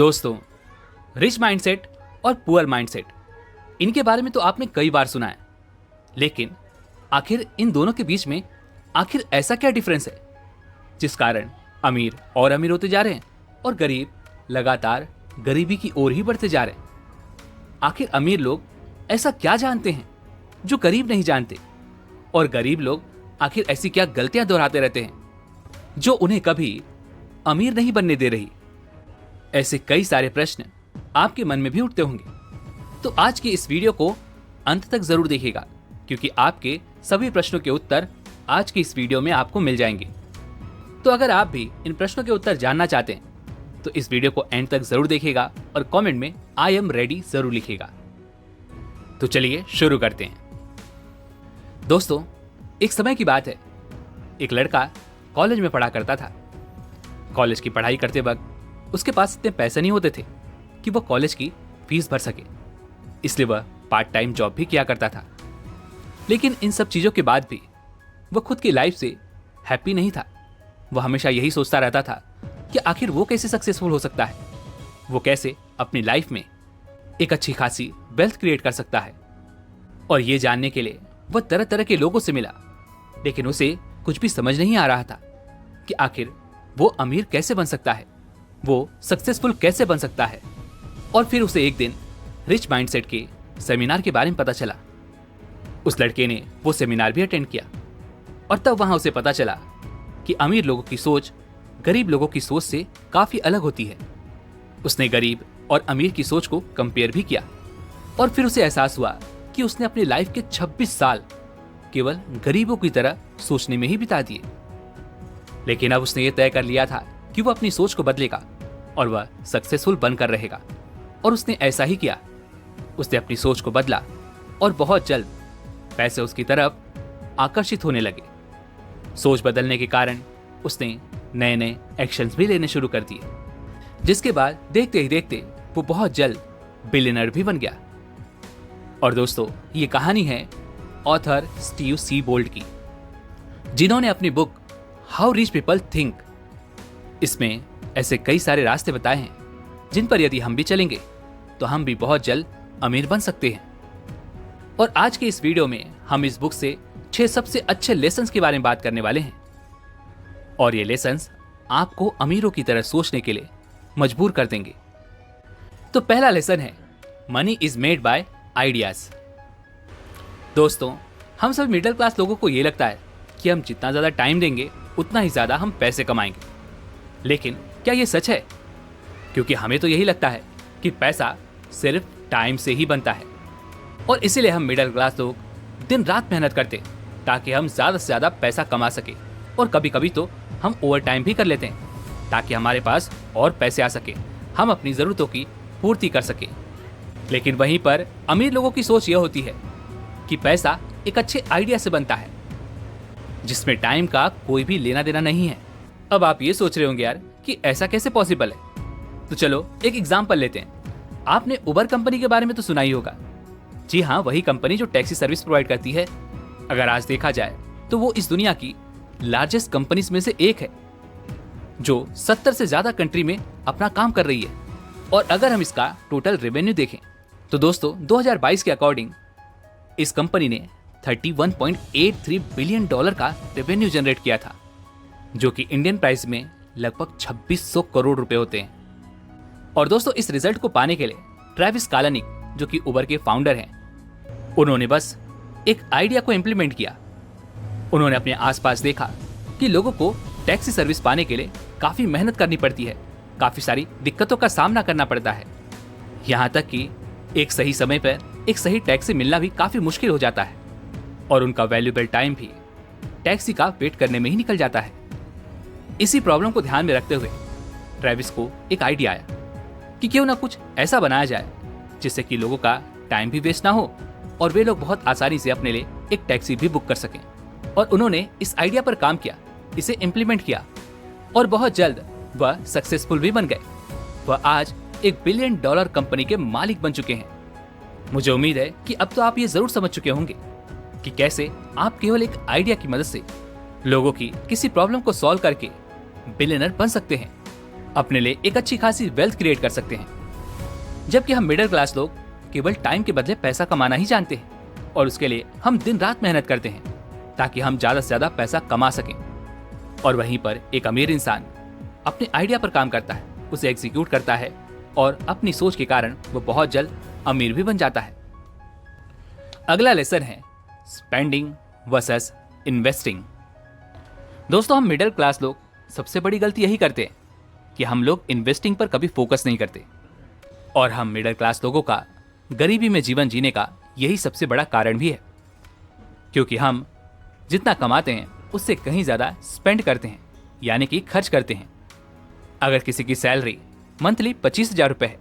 दोस्तों, rich mindset और poor mindset, इनके बारे में तो आपने कई बार सुना है, लेकिन आखिर इन दोनों के बीच में आखिर ऐसा क्या डिफरेंस है जिस कारण अमीर और अमीर होते जा रहे हैं और गरीब लगातार गरीबी की ओर ही बढ़ते जा रहे हैं। आखिर अमीर लोग ऐसा क्या जानते हैं जो गरीब नहीं जानते, और गरीब लोग आखिर ऐसी क्या गलतियां दोहराते रहते हैं जो उन्हें कभी अमीर नहीं बनने दे रही। ऐसे कई सारे प्रश्न आपके मन में भी उठते होंगे। तो आज की इस वीडियो को अंत तक जरूर देखिएगा, क्योंकि आपके सभी प्रश्नों के उत्तर आज की इस वीडियो में आपको मिल जाएंगे। तो अगर आप भी इन प्रश्नों के उत्तर जानना चाहते हैं तो इस वीडियो को एंड तक जरूर देखिएगा और कमेंट में आई एम रेडी जरूर लिखिएगा। तो चलिए शुरू करते हैं। दोस्तों, एक समय की बात है, एक लड़का कॉलेज में पढ़ा करता था। कॉलेज की पढ़ाई करते वक्त उसके पास इतने पैसे नहीं होते थे कि वह कॉलेज की फीस भर सके, इसलिए वह पार्ट टाइम जॉब भी किया करता था। लेकिन इन सब चीजों के बाद भी वह खुद की लाइफ से हैप्पी नहीं था। वह हमेशा यही सोचता रहता था कि आखिर वो कैसे सक्सेसफुल हो सकता है, वो कैसे अपनी लाइफ में एक अच्छी खासी वेल्थ क्रिएट कर सकता है। और ये जानने के लिए वह तरह तरह के लोगों से मिला, लेकिन उसे कुछ भी समझ नहीं आ रहा था कि आखिर वो अमीर कैसे बन सकता है, वो सक्सेसफुल कैसे बन सकता है। और फिर उसे एक दिन रिच माइंडसेट के सेमिनार के बारे में पता चला। उस लड़के ने वो सेमिनार भी अटेंड किया और तब वहां उसे पता चला कि अमीर लोगों की सोच गरीब लोगों की सोच से काफी अलग होती है। उसने गरीब और अमीर की सोच को कंपेयर भी किया और फिर उसे एहसास हुआ कि उसने अपनी लाइफ के 26 साल केवल गरीबों की तरह सोचने में ही बिता दिए। लेकिन अब उसने ये तय कर लिया था कि वह अपनी सोच को बदलेगा और वह सक्सेसफुल बनकर रहेगा, और उसने ऐसा ही किया। उसने अपनी सोच को बदला और बहुत जल्द पैसे उसकी तरफ आकर्षित होने लगे। सोच बदलने के कारण उसने नए नए एक्शंस भी लेने शुरू कर दिए, जिसके बाद देखते ही देखते वो बहुत जल्द बिलियनर भी बन गया। और दोस्तों, ये कहानी है ऑथर स्टीव सीबोल्ड की, जिन्होंने अपनी book how rich people think, इसमें ऐसे कई सारे रास्ते बताए हैं जिन पर यदि हम भी चलेंगे तो हम भी बहुत जल्द अमीर बन सकते हैं। और आज के इस वीडियो में हम इस बुक से 6 सबसे अच्छे लेसन्स के बारे में बात करने वाले हैं, और ये लेसन्स आपको अमीरों की तरह सोचने के लिए मजबूर कर देंगे। तो पहला लेसन है, money is made by ideas. दोस्तों, हम सब मिडिल क्लास लोगों को ये लगता है कि हम जितना ज्यादा टाइम देंगे उतना ही ज्यादा हम पैसे कमाएंगे। लेकिन क्या ये सच है? क्योंकि हमें तो यही लगता है कि पैसा सिर्फ टाइम से ही बनता है, और इसीलिए हम मिडिल क्लास लोग दिन रात मेहनत करते ताकि हम ज्यादा से ज्यादा पैसा कमा सके, और कभी कभी तो हम ओवर टाइम भी कर लेते हैं ताकि हमारे पास और पैसे आ सके, हम अपनी जरूरतों की पूर्ति कर सके। लेकिन वहीं पर अमीर लोगों की सोच यह होती है कि पैसा एक अच्छे आइडिया से बनता है जिसमें टाइम का कोई भी लेना देना नहीं है। अब आप ये सोच रहे होंगे यार कि ऐसा कैसे पॉसिबल है। तो चलो एक एग्जांपल लेते हैं। आपने उबर कंपनी के बारे में तो सुना ही होगा। जी हाँ, वही कंपनी जो टैक्सी सर्विस प्रोवाइड करती है। अगर आज देखा जाए तो वो इस दुनिया की लार्जेस्ट कंपनीज में से एक है, जो 70 से ज्यादा कंट्री में अपना काम कर रही है। और अगर हम इसका टोटल रेवेन्यू देखें तो दोस्तों 2022 के अकॉर्डिंग इस कंपनी ने $31.83 बिलियन का रेवेन्यू जनरेट किया था, जो कि इंडियन प्राइस में लगभग 2600 करोड़ रुपए होते हैं। और दोस्तों, इस रिजल्ट को पाने के लिए ट्रेविस कालानिक, जो कि उबर के फाउंडर हैं, उन्होंने बस एक आइडिया को इम्प्लीमेंट किया। उन्होंने अपने आसपास देखा कि लोगों को टैक्सी सर्विस पाने के लिए काफी मेहनत करनी पड़ती है, काफी सारी दिक्कतों का सामना करना पड़ता है, यहाँ तक कि एक सही समय पर एक सही टैक्सी मिलना भी काफी मुश्किल हो जाता है, और उनका वैल्यूएबल टाइम भी टैक्सी का वेट करने में ही निकल जाता है। इसी प्रॉब्लम को ध्यान में रखते हुए ट्रेविस को एक आइडिया आया कि क्यों ना कुछ ऐसा बनाया जाए जिससे कि लोगों का टाइम भी वेस्ट ना हो और वे लोग बहुत आसानी से अपने लिए एक टैक्सी भी बुक कर सकें। और उन्होंने इस आइडिया पर काम किया, इसे इम्प्लीमेंट किया, और बहुत जल्द वह सक्सेसफुल भी बन गए। वह आज $1 बिलियन कंपनी के मालिक बन चुके हैं। मुझे उम्मीद है कि अब तो आप ये जरूर समझ चुके होंगे कि कैसे आप केवल एक आइडिया की मदद से लोगों की किसी प्रॉब्लम को सॉल्व करके बिलियनर बन सकते हैं। अपने लिए एक अच्छी खासी वेल्थ क्रिएट कर सकते हैं। जबकि हम मिडिल क्लास लोग केवल टाइम के बदले पैसा कमाना ही जानते हैं और उसके लिए हम दिन रात मेहनत करते हैं ताकि हम ज्यादा से ज्यादा पैसा कमा सकें। और वहीं पर एक अमीर इंसान अपने आइडिया पर काम करता है, उसे एग्जीक्यूट करता है और अपनी सोच के कारण वो बहुत जल्द अमीर भी बन जाता है। अगला लेसन है स्पेंडिंग वर्सेस इन्वेस्टिंग। दोस्तों, हम मिडिल क्लास लोग सबसे बड़ी गलती यही करते हैं कि हम लोग इन्वेस्टिंग पर कभी फोकस नहीं करते और हम मिडिल क्लास लोगों का गरीबी में जीवन जीने का यही सबसे बड़ा कारण भी है, क्योंकि हम जितना कमाते हैं उससे कहीं ज्यादा स्पेंड करते हैं, यानी कि खर्च करते हैं। अगर किसी की सैलरी मंथली 25,000 रुपये है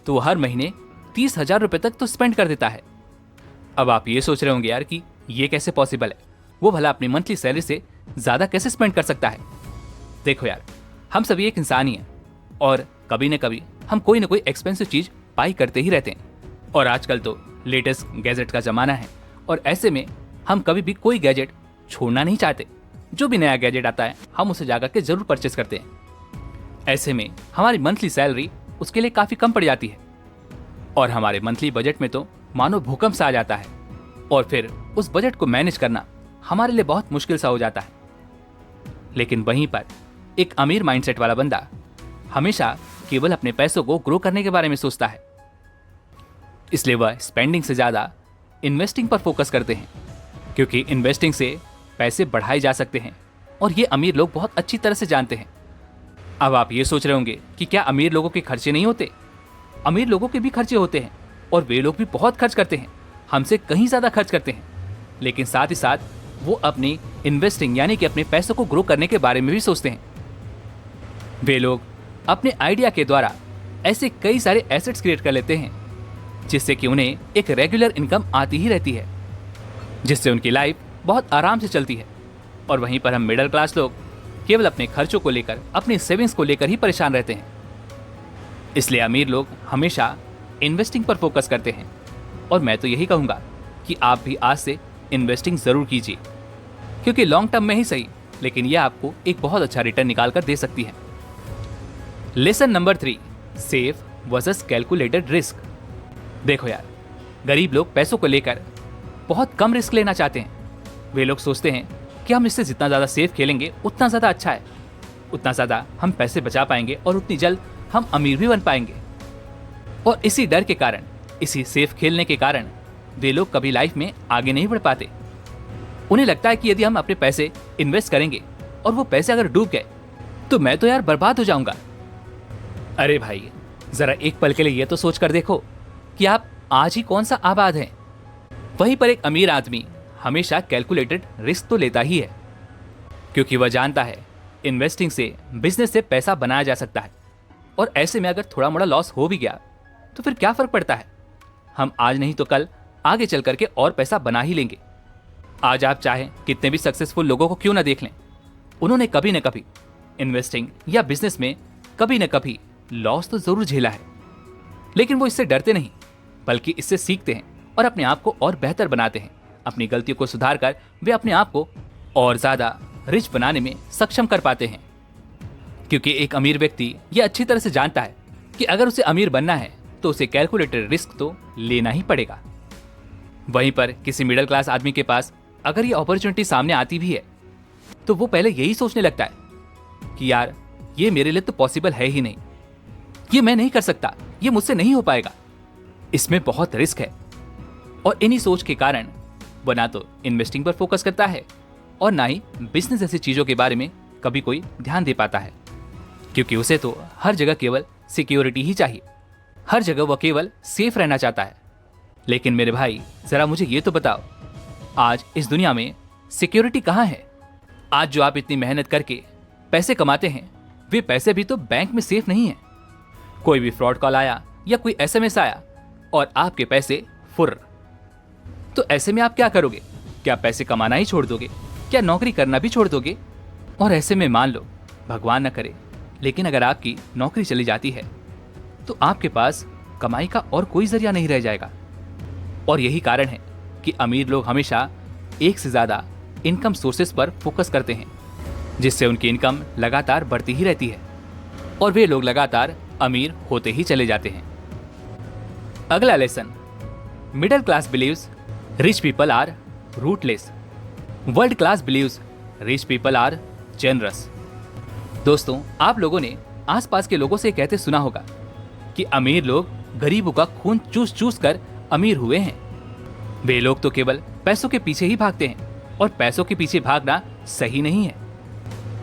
तो वो हर महीने 30,000 रुपये तक तो स्पेंड कर देता है। अब आप ये सोच रहे होंगे यार कि ये कैसे पॉसिबल है, वो भला अपनी मंथली सैलरी से ज्यादा कैसे स्पेंड कर सकता है। देखो यार, हम सभी एक इंसान ही हैं और कभी न कभी हम कोई ना कोई एक्सपेंसिव चीज बाई करते ही रहते हैं। और आजकल तो लेटेस्ट गैजेट का जमाना है और ऐसे में हम कभी भी कोई गैजेट छोड़ना नहीं चाहते। जो भी नया गैजेट आता है हम उसे जाकर के जरूर परचेस करते हैं। ऐसे में हमारी मंथली सैलरी उसके लिए काफी कम पड़ जाती है और हमारे मंथली बजट में तो मानो भूकंप सा आ जाता है और फिर उस बजट को मैनेज करना हमारे लिए बहुत मुश्किल सा हो जाता है। लेकिन वहीं पर एक अमीर माइंडसेट वाला बंदा हमेशा केवल अपने पैसों को ग्रो करने के बारे में सोचता है, इसलिए वह स्पेंडिंग से ज्यादा इन्वेस्टिंग पर फोकस करते हैं, क्योंकि इन्वेस्टिंग से पैसे बढ़ाए जा सकते हैं और ये अमीर लोग बहुत अच्छी तरह से जानते हैं। अब आप ये सोच रहे होंगे कि क्या अमीर लोगों के खर्चे नहीं होते? अमीर लोगों के भी खर्चे होते हैं और वे लोग भी बहुत खर्च करते हैं, हमसे कहीं ज्यादा खर्च करते हैं। लेकिन साथ ही साथ वो अपनी इन्वेस्टिंग यानी कि अपने पैसों को ग्रो करने के बारे में भी सोचते हैं। वे लोग अपने आइडिया के द्वारा ऐसे कई सारे एसेट्स क्रिएट कर लेते हैं जिससे कि उन्हें एक रेगुलर इनकम आती ही रहती है, जिससे उनकी लाइफ बहुत आराम से चलती है। और वहीं पर हम मिडिल क्लास लोग केवल अपने खर्चों को लेकर, अपनी सेविंग्स को लेकर ही परेशान रहते हैं। इसलिए अमीर लोग हमेशा इन्वेस्टिंग पर फोकस करते हैं और मैं तो यही कहूंगा कि आप भी आज से इन्वेस्टिंग जरूर कीजिए, क्योंकि लॉन्ग टर्म में ही सही लेकिन यह आपको एक बहुत अच्छा रिटर्न निकाल कर दे सकती है। Lesson number 3, safe versus calculated risk. देखो यार, गरीब लोग पैसों को लेकर बहुत कम रिस्क लेना चाहते हैं। वे लोग सोचते हैं कि हम इससे जितना ज़्यादा सेफ खेलेंगे उतना ज़्यादा अच्छा है, उतना ज़्यादा हम पैसे बचा पाएंगे और उतनी जल्द हम अमीर भी बन पाएंगे। और इसी डर के कारण, इसी सेफ खेलने के कारण वे लोग कभी लाइफ में आगे नहीं बढ़ पाते। उन्हें लगता है कि यदि हम अपने पैसे इन्वेस्ट करेंगे और वो पैसे अगर डूब गए तो मैं तो यार बर्बाद हो जाऊंगा। अरे भाई, जरा एक पल के लिए ये तो सोच कर देखो कि आप आज ही कौन सा आबाद हैं। वहीं पर एक अमीर आदमी हमेशा कैलकुलेटेड रिस्क तो लेता ही है, क्योंकि वह जानता है इन्वेस्टिंग से, बिजनेस से पैसा बनाया जा सकता है और ऐसे में अगर थोड़ा मोड़ा लॉस हो भी गया तो फिर क्या फर्क पड़ता है, हम आज नहीं तो कल आगे चल करके और पैसा बना ही लेंगे। आज आप चाहें कितने भी सक्सेसफुल लोगों को क्यों ना देख लें, उन्होंने कभी न कभी इन्वेस्टिंग या बिजनेस में कभी न कभी लॉस तो जरूर झेला है, लेकिन वो इससे डरते नहीं बल्कि इससे सीखते हैं और अपने आप को और बेहतर बनाते हैं। अपनी गलतियों को सुधार कर वे अपने आप को और ज्यादा रिच बनाने में सक्षम कर पाते हैं, क्योंकि एक अमीर व्यक्ति यह अच्छी तरह से जानता है कि अगर उसे अमीर बनना है तो उसे कैलकुलेटेड रिस्क तो लेना ही पड़ेगा। वहीं पर किसी मिडिल क्लास आदमी के पास अगर ये अपॉर्चुनिटी सामने आती भी है तो वो पहले यही सोचने लगता है कि यार ये मेरे लिए तो पॉसिबल है ही नहीं, ये मैं नहीं कर सकता, ये मुझसे नहीं हो पाएगा, इसमें बहुत रिस्क है। और इन्हीं सोच के कारण वह ना तो इन्वेस्टिंग पर फोकस करता है और ना ही बिजनेस जैसी चीजों के बारे में कभी कोई ध्यान दे पाता है, क्योंकि उसे तो हर जगह केवल सिक्योरिटी ही चाहिए, हर जगह वह केवल सेफ रहना चाहता है। लेकिन मेरे भाई, जरा मुझे ये तो बताओ, आज इस दुनिया में सिक्योरिटी कहाँ है? आज जो आप इतनी मेहनत करके पैसे कमाते हैं वे पैसे भी तो बैंक में सेफ नहीं है। कोई भी फ्रॉड कॉल आया या कोई एसएमएस आया और आपके पैसे फुर्र, तो ऐसे में आप क्या करोगे? क्या पैसे कमाना ही छोड़ दोगे? क्या नौकरी करना भी छोड़ दोगे? और ऐसे में मान लो, भगवान न करे, लेकिन अगर आपकी नौकरी चली जाती है तो आपके पास कमाई का और कोई जरिया नहीं रह जाएगा। और यही कारण है कि अमीर लोग हमेशा एक से ज्यादा इनकम सोर्सेस पर फोकस करते हैं, जिससे उनकी इनकम लगातार बढ़ती ही रहती है। और वे लोग लगातार अमीर होते ही चले जाते हैं। अगला lesson, middle class believes rich people are rootless, world class believes rich people are generous. दोस्तों, आप लोगों ने आसपास के लोगों से कहते सुना होगा कि अमीर लोग गरीबों का खून चूस चूस कर अमीर हुए हैं। वे लोग तो केवल पैसों के पीछे ही भागते हैं और पैसों के पीछे भागना सही नहीं है।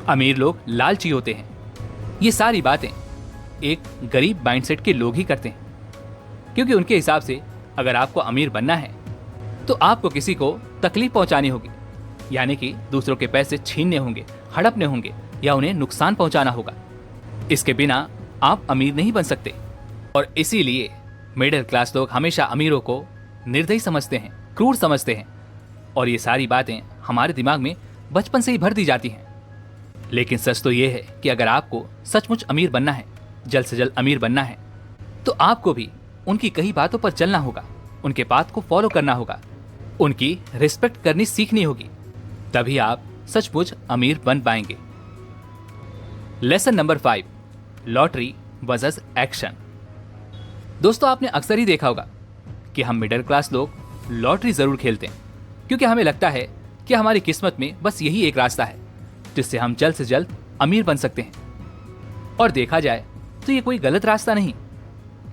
अमीर लोग लालची होते हैं। ये सारी बातें एक गरीब माइंडसेट के लोग ही करते हैं, क्योंकि उनके हिसाब से अगर आपको अमीर बनना है तो आपको किसी को तकलीफ पहुंचानी होगी, यानी कि दूसरों के पैसे छीनने होंगे, हड़पने होंगे या उन्हें नुकसान पहुंचाना होगा। इसके बिना आप अमीर नहीं बन सकते। और इसीलिए मिडिल क्लास लोग हमेशा अमीरों को निर्दयी समझते हैं, क्रूर समझते हैं, और ये सारी बातें हमारे दिमाग में बचपन से ही भर दी जाती हैं। लेकिन सच तो ये है कि अगर आपको सचमुच अमीर बनना है, जल्द से जल्द अमीर बनना है, तो आपको भी उनकी कई बातों पर चलना होगा, उनके बात को फॉलो करना होगा, उनकी रिस्पेक्ट करनी सीखनी होगी, तभी आप सचमुच अमीर बन पाएंगे। Lesson number 5, lottery versus action. दोस्तों, आपने अक्सर ही देखा होगा कि हम मिडिल क्लास लोग लॉटरी जरूर खेलते हैं, क्योंकि हमें लगता है कि हमारी किस्मत में बस यही एक रास्ता है जिससे हम जल्द से जल्द अमीर बन सकते हैं। और देखा जाए तो ये कोई गलत रास्ता नहीं,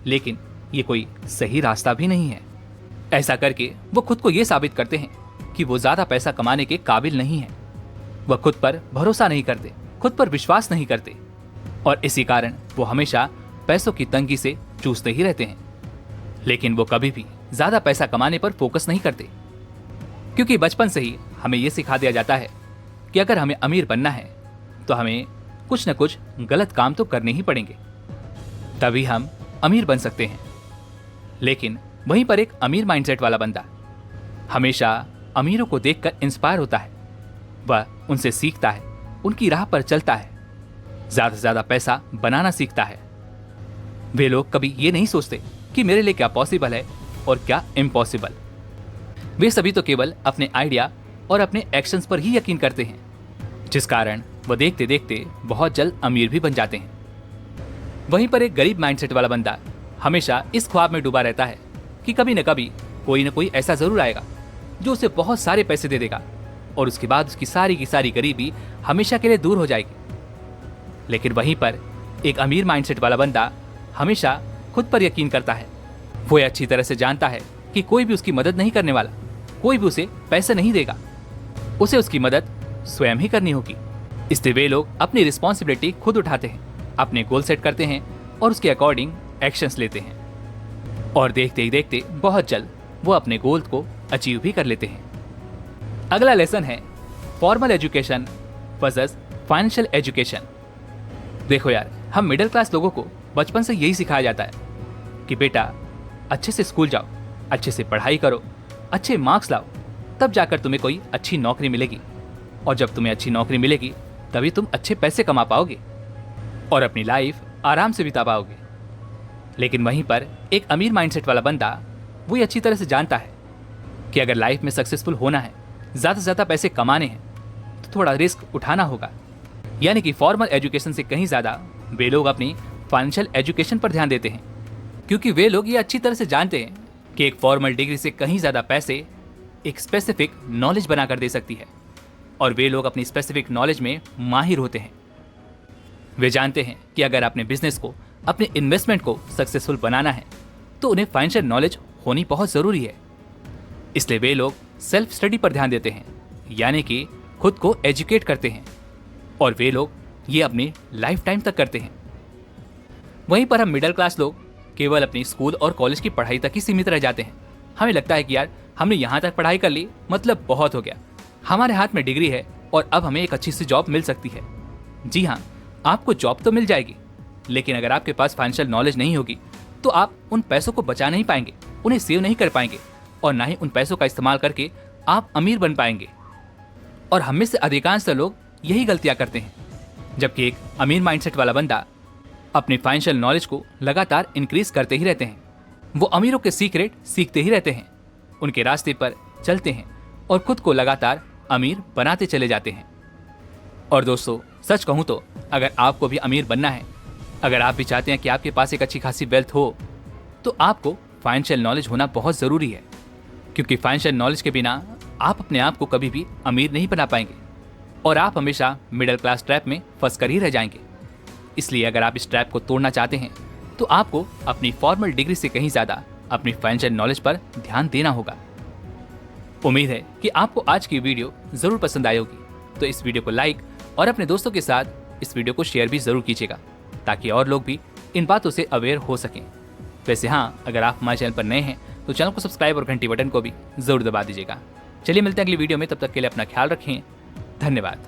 लेकिन ये कोई सही रास्ता भी नहीं है। ऐसा करके वो खुद को ये साबित करते हैं कि वो ज्यादा पैसा कमाने के काबिल नहीं है। वह खुद पर भरोसा नहीं करते, खुद पर विश्वास नहीं करते, और इसी कारण वो हमेशा पैसों की तंगी से जूझते ही रहते हैं। लेकिन वो कभी भी ज्यादा पैसा कमाने पर फोकस नहीं करते, क्योंकि बचपन से ही हमें यह सिखा दिया जाता है कि अगर हमें अमीर बनना है तो हमें कुछ न कुछ गलत काम तो करने ही पड़ेंगे, तभी हम अमीर बन सकते हैं। लेकिन वहीं पर एक अमीर माइंडसेट वाला बंदा हमेशा अमीरों को देखकर इंस्पायर होता है। वह उनसे सीखता है, उनकी राह पर चलता है, ज्यादा से ज्यादा पैसा बनाना सीखता है। वे लोग कभी ये नहीं सोचते कि मेरे लिए क्या पॉसिबल है और क्या इम्पॉसिबल। वे सभी तो केवल अपने आइडिया और अपने एक्शंस पर ही यकीन करते हैं, जिस कारण वह देखते देखते बहुत जल्द अमीर भी बन जाते हैं। वहीं पर एक गरीब माइंडसेट वाला बंदा हमेशा इस ख्वाब में डूबा रहता है कि कभी न कभी कोई न कोई ऐसा जरूर आएगा जो उसे बहुत सारे पैसे दे देगा और उसके बाद उसकी सारी की सारी गरीबी हमेशा के लिए दूर हो जाएगी। लेकिन वहीं पर एक अमीर माइंडसेट वाला बंदा हमेशा खुद पर यकीन करता है। वो अच्छी तरह से जानता है कि कोई भी उसकी मदद नहीं करने वाला, कोई भी उसे पैसे नहीं देगा, उसे उसकी मदद स्वयं ही करनी होगी। इसलिए वे लोग अपनी रिस्पॉन्सिबिलिटी खुद उठाते हैं, अपने गोल सेट करते हैं और उसके अकॉर्डिंग एक्शंस लेते हैं, और देखते ही देखते बहुत जल्द वो अपने गोल को अचीव भी कर लेते हैं। अगला लेसन है formal education versus financial education. देखो यार, हम मिडिल क्लास लोगों को बचपन से यही सिखाया जाता है कि बेटा अच्छे से स्कूल जाओ, अच्छे से पढ़ाई करो, अच्छे मार्क्स लाओ, तब जाकर तुम्हें कोई अच्छी नौकरी मिलेगी, और जब तुम्हें अच्छी नौकरी मिलेगी तभी तुम अच्छे पैसे कमा पाओगे और अपनी लाइफ आराम से बिता पाओगे। लेकिन वहीं पर एक अमीर माइंडसेट वाला बंदा वो ये अच्छी तरह से जानता है कि अगर लाइफ में सक्सेसफुल होना है, ज़्यादा से ज़्यादा पैसे कमाने हैं, तो थोड़ा रिस्क उठाना होगा। यानी कि फॉर्मल एजुकेशन से कहीं ज़्यादा वे लोग अपनी फाइनेंशियल एजुकेशन पर ध्यान देते हैं, क्योंकि वे लोग ये अच्छी तरह से जानते हैं कि एक फॉर्मल डिग्री से कहीं ज़्यादा पैसे एक स्पेसिफिक नॉलेज बनाकर दे सकती है, और वे लोग अपनी स्पेसिफिक नॉलेज में माहिर होते हैं। वे जानते हैं कि अगर अपने बिजनेस को, अपने इन्वेस्टमेंट को सक्सेसफुल बनाना है तो उन्हें फाइनेंशियल नॉलेज होनी बहुत ज़रूरी है। इसलिए वे लोग सेल्फ स्टडी पर ध्यान देते हैं, यानी कि खुद को एजुकेट करते हैं, और वे लोग ये अपनी लाइफ टाइम तक करते हैं। वहीं पर हम मिडिल क्लास लोग केवल अपनी स्कूल और कॉलेज की पढ़ाई तक ही सीमित रह जाते हैं। हमें लगता है कि यार हमने यहाँ तक पढ़ाई कर ली, मतलब बहुत हो गया, हमारे हाथ में डिग्री है और अब हमें एक अच्छी सी जॉब मिल सकती है। जी हाँ, आपको जॉब तो मिल जाएगी, लेकिन अगर आपके पास फाइनेंशियल नॉलेज नहीं होगी तो आप उन पैसों को बचा नहीं पाएंगे, उन्हें सेव नहीं कर पाएंगे, और ना ही उन पैसों का इस्तेमाल करके आप अमीर बन पाएंगे। और हम में से अधिकांश लोग यही गलतियां करते हैं, जबकि एक अमीर माइंडसेट वाला बंदा अपनी फाइनेंशियल नॉलेज को लगातार इंक्रीज करते ही रहते हैं। वो अमीरों के सीक्रेट सीखते ही रहते हैं, उनके रास्ते पर चलते हैं और खुद को लगातार अमीर बनाते चले जाते हैं। और दोस्तों, सच कहूँ तो अगर आपको भी अमीर बनना है अगर आप भी चाहते हैं कि आपके पास एक अच्छी खासी वेल्थ हो तो आपको फाइनेंशियल नॉलेज होना बहुत ज़रूरी है, क्योंकि फाइनेंशियल नॉलेज के बिना आप अपने आप को कभी भी अमीर नहीं बना पाएंगे और आप हमेशा मिडिल क्लास ट्रैप में फंस कर ही रह जाएंगे। इसलिए अगर आप इस ट्रैप को तोड़ना चाहते हैं तो आपको अपनी फॉर्मल डिग्री से कहीं ज़्यादा अपनी फाइनेंशियल नॉलेज पर ध्यान देना होगा। उम्मीद है कि आपको आज की वीडियो ज़रूर पसंद आई होगी, तो इस वीडियो को लाइक और अपने दोस्तों के साथ इस वीडियो को शेयर भी ज़रूर कीजिएगा, ताकि और लोग भी इन बातों से अवेयर हो सकें। वैसे हाँ, अगर आप हमारे चैनल पर नए हैं तो चैनल को सब्सक्राइब और घंटी बटन को भी ज़रूर दबा दीजिएगा। चलिए मिलते हैं अगली वीडियो में, तब तक के लिए अपना ख्याल रखें। धन्यवाद।